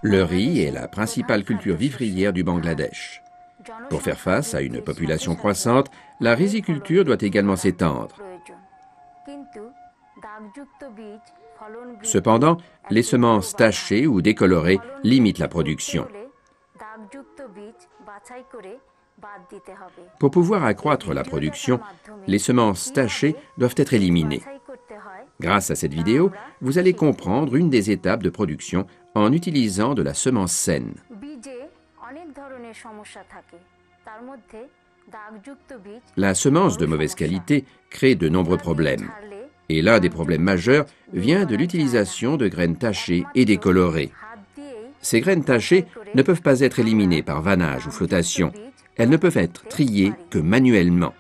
Le riz est la principale culture vivrière du Bangladesh. Pour faire face à une population croissante, la riziculture doit également s'étendre. Cependant, les semences tachées ou décolorées limitent la production. Pour pouvoir accroître la production, les semences tachées doivent être éliminées. Grâce à cette vidéo, vous allez comprendre une des étapes de production en utilisant de la semence saine. La semence de mauvaise qualité crée de nombreux problèmes. Et l'un des problèmes majeurs vient de l'utilisation de graines tachées et décolorées. Ces graines tachées ne peuvent pas être éliminées par vannage ou flottation. Elles ne peuvent être triées que manuellement.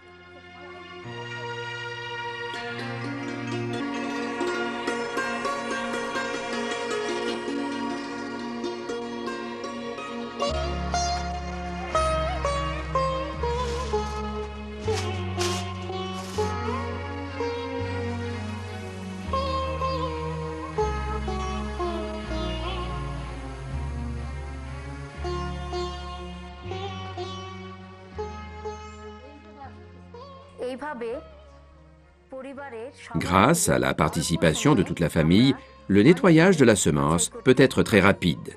Grâce à la participation de toute la famille, le nettoyage de la semence peut être très rapide.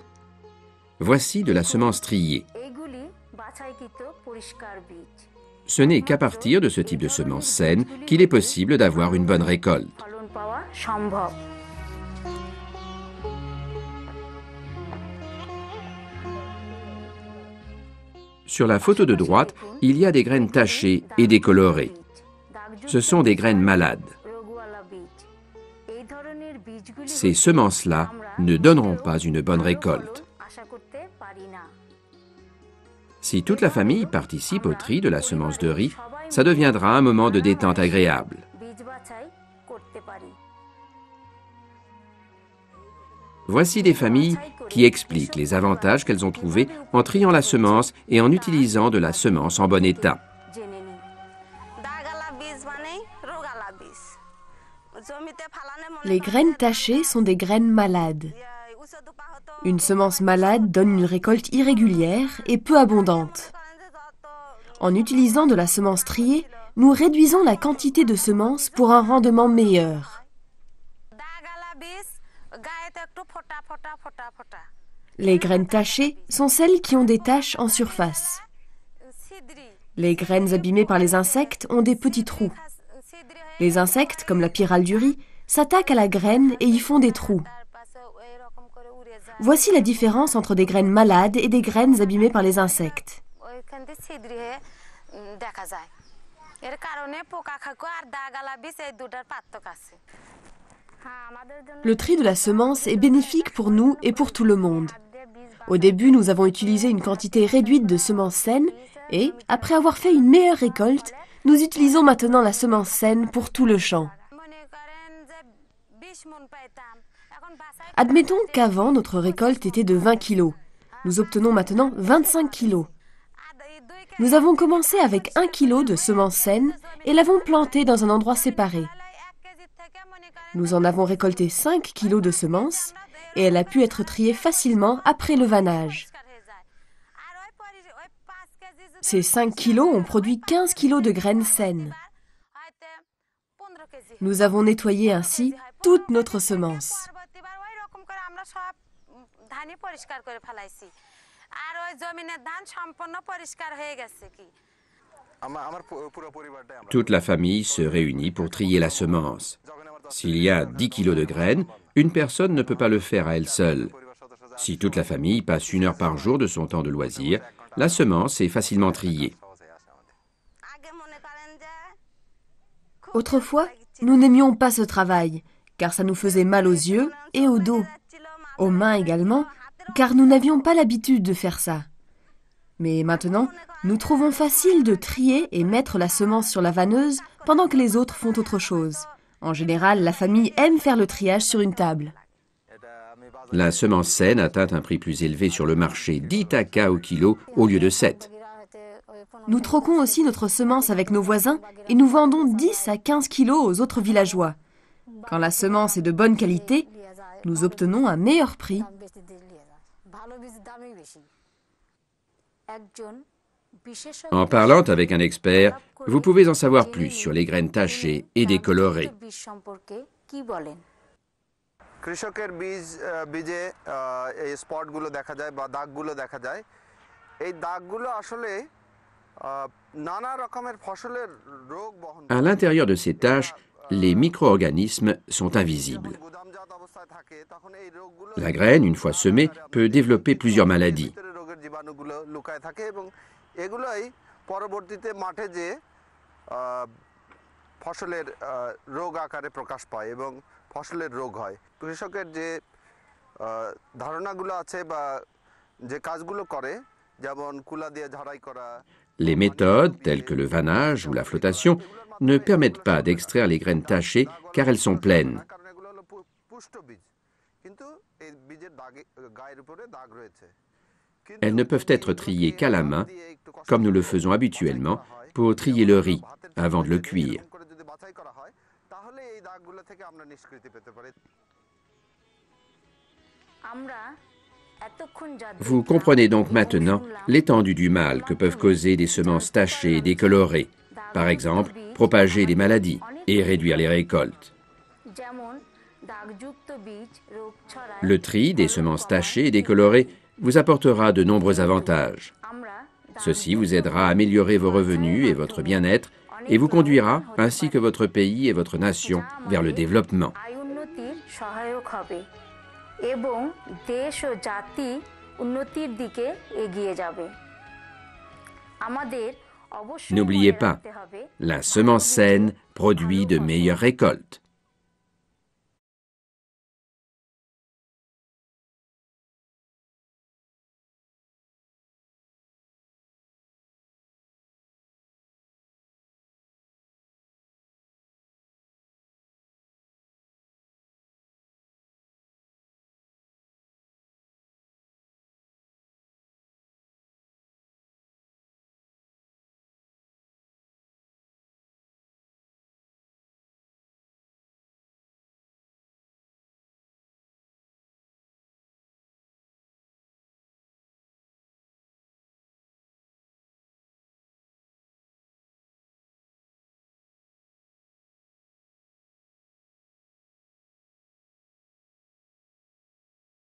Voici de la semence triée. Ce n'est qu'à partir de ce type de semence saine qu'il est possible d'avoir une bonne récolte. Sur la photo de droite, il y a des graines tachées et décolorées. Ce sont des graines malades. Ces semences-là ne donneront pas une bonne récolte. Si toute la famille participe au tri de la semence de riz, ça deviendra un moment de détente agréable. Voici des familles qui expliquent les avantages qu'elles ont trouvés en triant la semence et en utilisant de la semence en bon état. Les graines tachées sont des graines malades. Une semence malade donne une récolte irrégulière et peu abondante. En utilisant de la semence triée, nous réduisons la quantité de semences pour un rendement meilleur. Les graines tachées sont celles qui ont des taches en surface. Les graines abîmées par les insectes ont des petits trous. Les insectes, comme la pyrale du riz, s'attaquent à la graine et y font des trous. Voici la différence entre des graines malades et des graines abîmées par les insectes. Le tri de la semence est bénéfique pour nous et pour tout le monde. Au début, nous avons utilisé une quantité réduite de semences saines et, après avoir fait une meilleure récolte, nous utilisons maintenant la semence saine pour tout le champ. Admettons qu'avant, notre récolte était de 20 kg. Nous obtenons maintenant 25 kg. Nous avons commencé avec 1 kg de semences saines et l'avons plantée dans un endroit séparé. Nous en avons récolté 5 kg de semences et elle a pu être triée facilement après le vannage. Ces 5 kg ont produit 15 kg de graines saines. Nous avons nettoyé ainsi toute notre semence. Toute la famille se réunit pour trier la semence. S'il y a 10 kg de graines, une personne ne peut pas le faire à elle seule. Si toute la famille passe 1 heure par jour de son temps de loisir, la semence est facilement triée. Autrefois, nous n'aimions pas ce travail, car ça nous faisait mal aux yeux et au dos. Aux mains également, car nous n'avions pas l'habitude de faire ça. Mais maintenant, nous trouvons facile de trier et mettre la semence sur la vanneuse pendant que les autres font autre chose. En général, la famille aime faire le triage sur une table. La semence saine atteint un prix plus élevé sur le marché, 10 taka au kilo au lieu de 7. Nous troquons aussi notre semence avec nos voisins et nous vendons 10 à 15 kilos aux autres villageois. Quand la semence est de bonne qualité, nous obtenons un meilleur prix. En parlant avec un expert, vous pouvez en savoir plus sur les graines tachées et décolorées. কৃষকের বীজে এই স্পটগুলো দেখা যায় বা দাগগুলো দেখা যায় এই দাগগুলো আসলে নানা রকমের ফসলের রোগ বহন À l'intérieur de ces taches, les micro-organismes sont invisibles. গুদামজাত অবস্থায় থাকে তখন এই রোগগুলো La graine, une fois semée, peut développer plusieurs maladies. ভিতরে রোগের জীবাণুগুলো লুকায় থাকে এবং এগুলোই পরবর্তীতে মাঠে যে ফসলের রোগ আকারে প্রকাশ পায় এবং ফসলের রোগ হয় কৃষকের যে ধারণাগুলো আছে বা যে কাজগুলো করে যেমন কুলা দিয়ে ঝাড়াই করা Les méthodes, telles que le vannage ou la flottation, ne permettent pas d'extraire les graines tachées car elles sont pleines. কারণ এগুলো হলো পুষ্ট বীজ কিন্তু এই বীজের দাগে গায়ের উপরে দাগ রয়েছে Elles ne peuvent être triées qu'à la main, comme nous le faisons habituellement pour trier le riz avant de le cuire. যদি বাছাই করা হয় তাহলে এই দাগগুলো থেকে আমরা নিষ্কৃতি পেতে পারি Vous comprenez donc maintenant l'étendue du mal que peuvent causer des semences tachées et décolorées, par exemple propager des maladies et réduire les récoltes. Le tri des semences tachées et décolorées vous apportera de nombreux avantages. Ceci vous aidera à améliorer vos revenus et votre bien-être et vous conduira, ainsi que votre pays et votre nation, vers le développement. এবং দেশ ও জাতি উন্নতির দিকে এগিয়ে যাবে আমাদের অবশ্যই N'oubliez pas, la semence saine produit de meilleures récoltes.